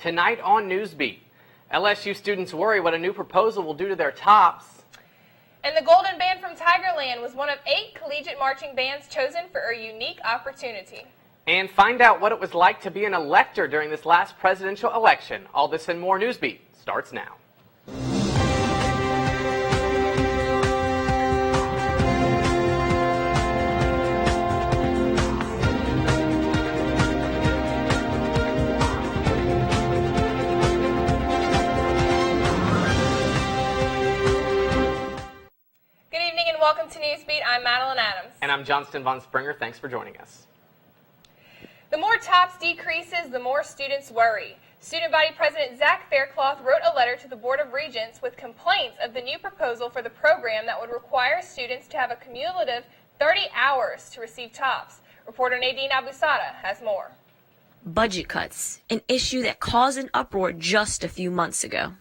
Tonight on Newsbeat, LSU students worry what a new proposal will do to their tops. And the Golden Band from Tigerland was one of 8 collegiate marching bands chosen for a unique opportunity. And find out what it was like to be an elector during this last presidential election. All this and more. Newsbeat starts now. Welcome to Newsbeat. I'm Madeline Adams. And I'm Johnston Von Springer. Thanks for joining us. The more TOPS decreases, the more students worry. Student Body President Zach Faircloth wrote a letter to the Board of Regents with complaints of the new proposal for the program that would require students to have a cumulative 30 hours to receive TOPS. Reporter Nadine Abusada has more. Budget cuts, an issue that caused an uproar just a few months ago.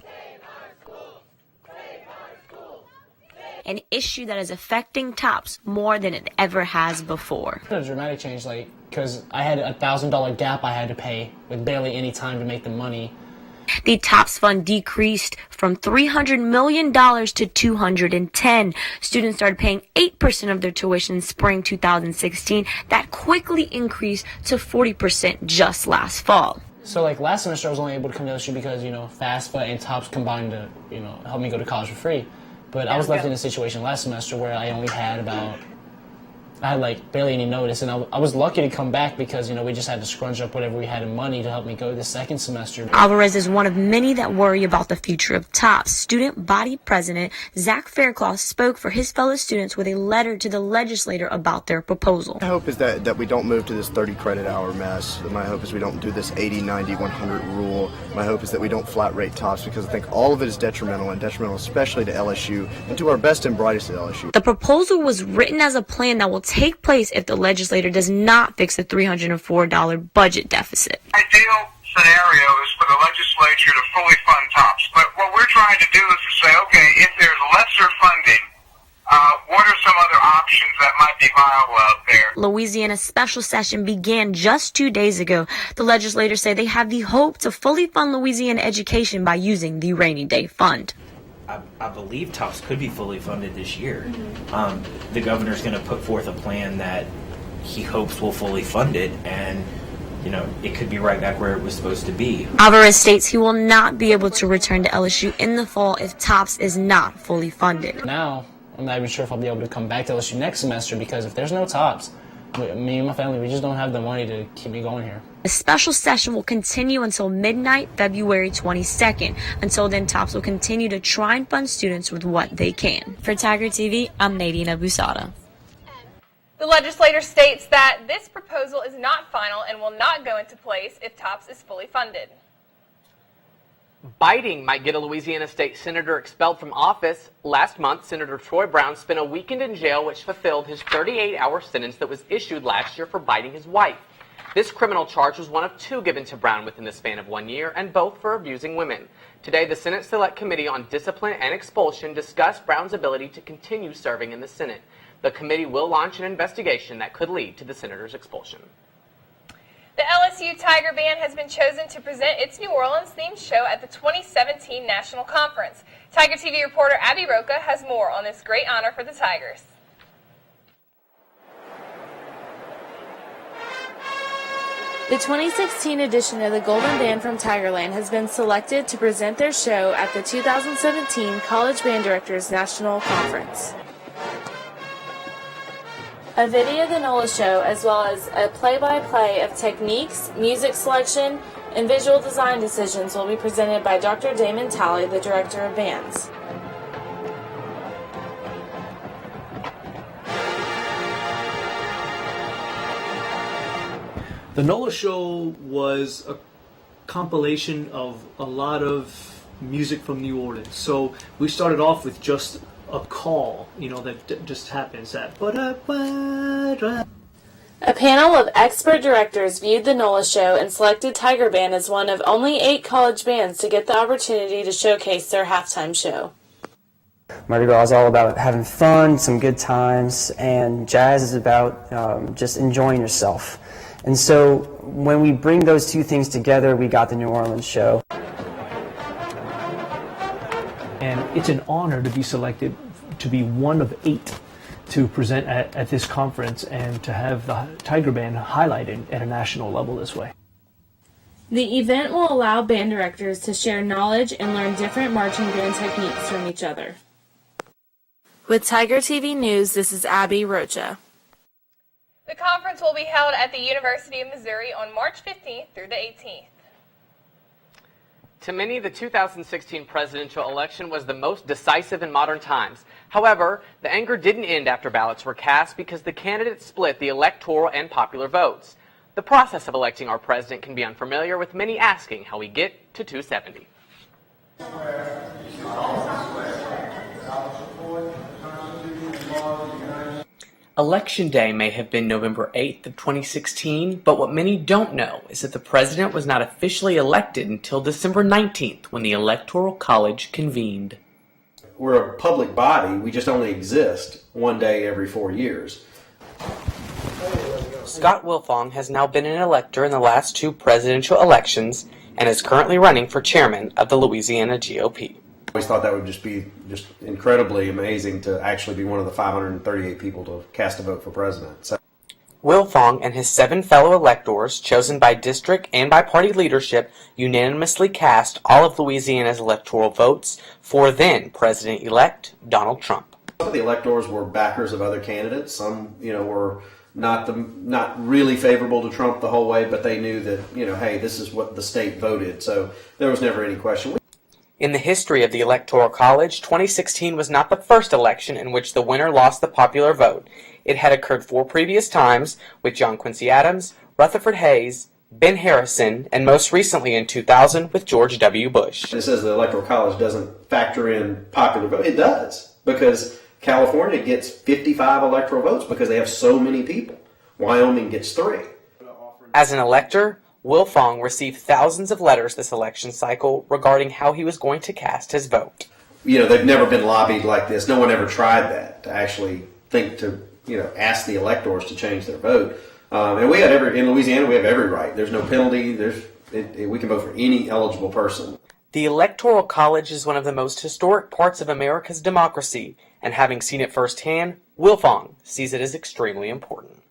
An issue that is affecting TOPS more than it ever has before. A dramatic change, because I had a $1,000 gap I had to pay with barely any time to make the money. The TOPS fund decreased from $300 million to $210. Students started paying 8% of their tuition in spring 2016. That quickly increased to 40% just last fall. So last semester I was only able to come to LSU because, FAFSA and TOPS combined to, help me go to college for free. But I was left in a situation last semester where I only had barely any notice, and I was lucky to come back because, we just had to scrunch up whatever we had in money to help me go the second semester. Alvarez is one of many that worry about the future of TOPS. Student Body President Zach Faircloth spoke for his fellow students with a letter to the legislator about their proposal. My hope is that we don't move to this 30 credit hour mess. My hope is we don't do this 80, 90, 100 rule. My hope is that we don't flat rate TOPS because I think all of it is detrimental especially to LSU and to our best and brightest at LSU. The proposal was written as a plan that will take place if the legislator does not fix the $304 budget deficit. Ideal scenario is for the legislature to fully fund TOPS, but what we're trying to do is to say, okay, if there's lesser funding, what are some other options that might be viable out there? Louisiana's special session began just 2 days ago. The legislators say they have the hope to fully fund Louisiana education by using the rainy day fund. I believe TOPS could be fully funded this year. The governor's going to put forth a plan that he hopes will fully fund it, and it could be right back where it was supposed to be. Alvarez states he will not be able to return to LSU in the fall if TOPS is not fully funded. Now, I'm not even sure if I'll be able to come back to LSU next semester because if there's no TOPS, me and my family, we just don't have the money to keep me going here. The special session will continue until midnight, February 22nd. Until then, TOPS will continue to try and fund students with what they can. For Tiger TV, I'm Nadine Abusada. The legislator states that this proposal is not final and will not go into place if TOPS is fully funded. Biting might get a Louisiana state senator expelled from office. Last month, Senator Troy Brown spent a weekend in jail which fulfilled his 38-hour sentence that was issued last year for biting his wife. This criminal charge was one of 2 given to Brown within the span of 1 year, and both for abusing women. Today, the Senate Select Committee on Discipline and Expulsion discussed Brown's ability to continue serving in the Senate. The committee will launch an investigation that could lead to the senator's expulsion. The LSU Tiger Band has been chosen to present its New Orleans-themed show at the 2017 National Conference. Tiger TV reporter Abby Roca has more on this great honor for the Tigers. The 2016 edition of the Golden Band from Tigerland has been selected to present their show at the 2017 College Band Directors National Conference. A video of the NOLA show, as well as a play-by-play of techniques, music selection, and visual design decisions will be presented by Dr. Damon Talley, the Director of Bands. The NOLA show was a compilation of a lot of music from New Orleans. So we started off with just a call, that just happens at. A panel of expert directors viewed the NOLA show and selected Tiger Band as one of only 8 college bands to get the opportunity to showcase their halftime show. Mardi Gras is all about having fun, some good times, and jazz is about just enjoying yourself. And so when we bring those two things together, we got the New Orleans show. And it's an honor to be selected to be one of 8 to present at this conference and to have the Tiger Band highlighted at a national level this way. The event will allow band directors to share knowledge and learn different marching band techniques from each other. With Tiger TV News, this is Abby Rocha. The conference will be held at the University of Missouri on March 15th through the 18th. To many, the 2016 presidential election was the most decisive in modern times. However, the anger didn't end after ballots were cast because the candidates split the electoral and popular votes. The process of electing our president can be unfamiliar, with many asking how we get to 270. Election Day may have been November 8th of 2016, but what many don't know is that the president was not officially elected until December 19th, when the Electoral College convened. We're a public body, we just only exist one day every 4 years. Scott Wilfong has now been an elector in the last 2 presidential elections and is currently running for chairman of the Louisiana GOP. I always thought that would just be incredibly amazing to actually be one of the 538 people to cast a vote for president. So. Wilfong and his 7 fellow electors, chosen by district and by party leadership, unanimously cast all of Louisiana's electoral votes for then President-elect Donald Trump. Some of the electors were backers of other candidates. Some, were not really favorable to Trump the whole way, but they knew that, hey, this is what the state voted. So there was never any question. In the history of the Electoral College, 2016 was not the first election in which the winner lost the popular vote. It had occurred 4 previous times, with John Quincy Adams, Rutherford Hayes, Ben Harrison, and most recently in 2000 with George W. Bush. It says the Electoral College doesn't factor in popular vote. It does, because California gets 55 electoral votes because they have so many people. Wyoming gets 3. As an elector, Wilfong received thousands of letters this election cycle regarding how he was going to cast his vote. They've never been lobbied like this. No one ever tried that, to actually think to, ask the electors to change their vote. And we had in Louisiana, we have every right. There's no penalty. We can vote for any eligible person. The Electoral College is one of the most historic parts of America's democracy, and having seen it firsthand, Wilfong sees it as extremely important.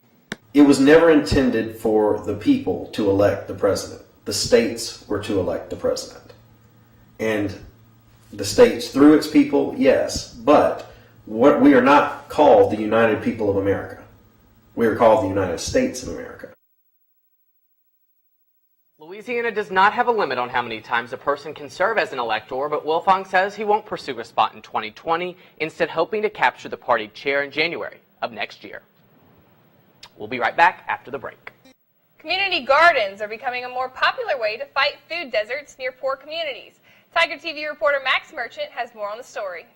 It was never intended for the people to elect the president. The states were to elect the president. And the states, through its people, yes, but we are not called the United People of America. We are called the United States of America. Louisiana does not have a limit on how many times a person can serve as an elector, but Wilfong says he won't pursue a spot in 2020, instead hoping to capture the party chair in January of next year. We'll be right back after the break. Community gardens are becoming a more popular way to fight food deserts near poor communities. Tiger TV reporter Max Merchant has more on the story.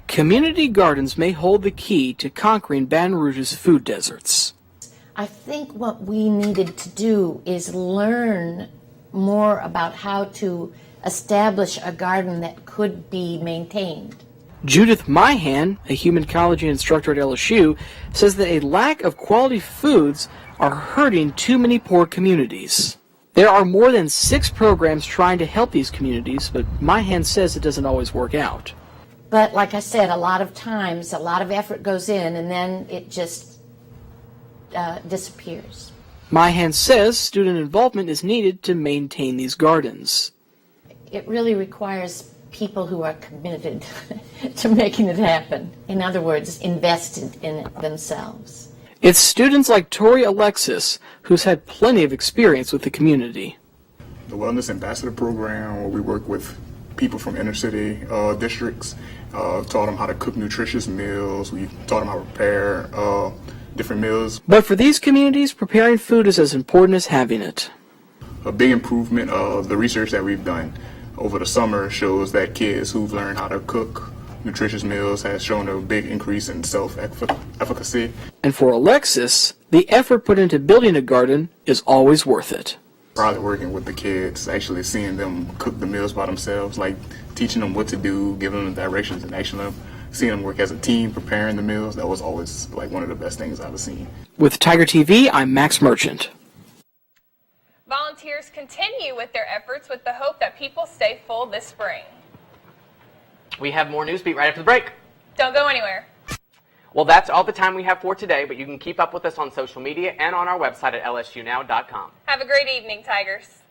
Community gardens may hold the key to conquering Baton Rouge's food deserts. I think what we needed to do is learn more about how to establish a garden that could be maintained. Judith Myhan, a human ecology instructor at LSU, says that a lack of quality foods are hurting too many poor communities. There are more than 6 programs trying to help these communities, but Myhan says it doesn't always work out. But like I said, a lot of times, a lot of effort goes in and then it just disappears. Myhan says student involvement is needed to maintain these gardens. It really requires people who are committed to making it happen. In other words, invested in it themselves. It's students like Tori Alexis who's had plenty of experience with the community. The Wellness Ambassador Program, where we work with people from inner city districts, taught them how to cook nutritious meals. We taught them how to prepare different meals. But for these communities, preparing food is as important as having it. A big improvement of the research that we've done over the summer shows that kids who've learned how to cook nutritious meals has shown a big increase in self-efficacy. And for Alexis, the effort put into building a garden is always worth it. Probably working with the kids, actually seeing them cook the meals by themselves, like teaching them what to do, giving them directions, and actually seeing them work as a team, preparing the meals, that was always like one of the best things I've seen. With Tiger TV, I'm Max Merchant. Volunteers continue with their efforts with the hope that people stay full this spring. We have more Newsbeat right after the break. Don't go anywhere. Well, that's all the time we have for today, but you can keep up with us on social media and on our website at lsunow.com. Have a great evening, Tigers.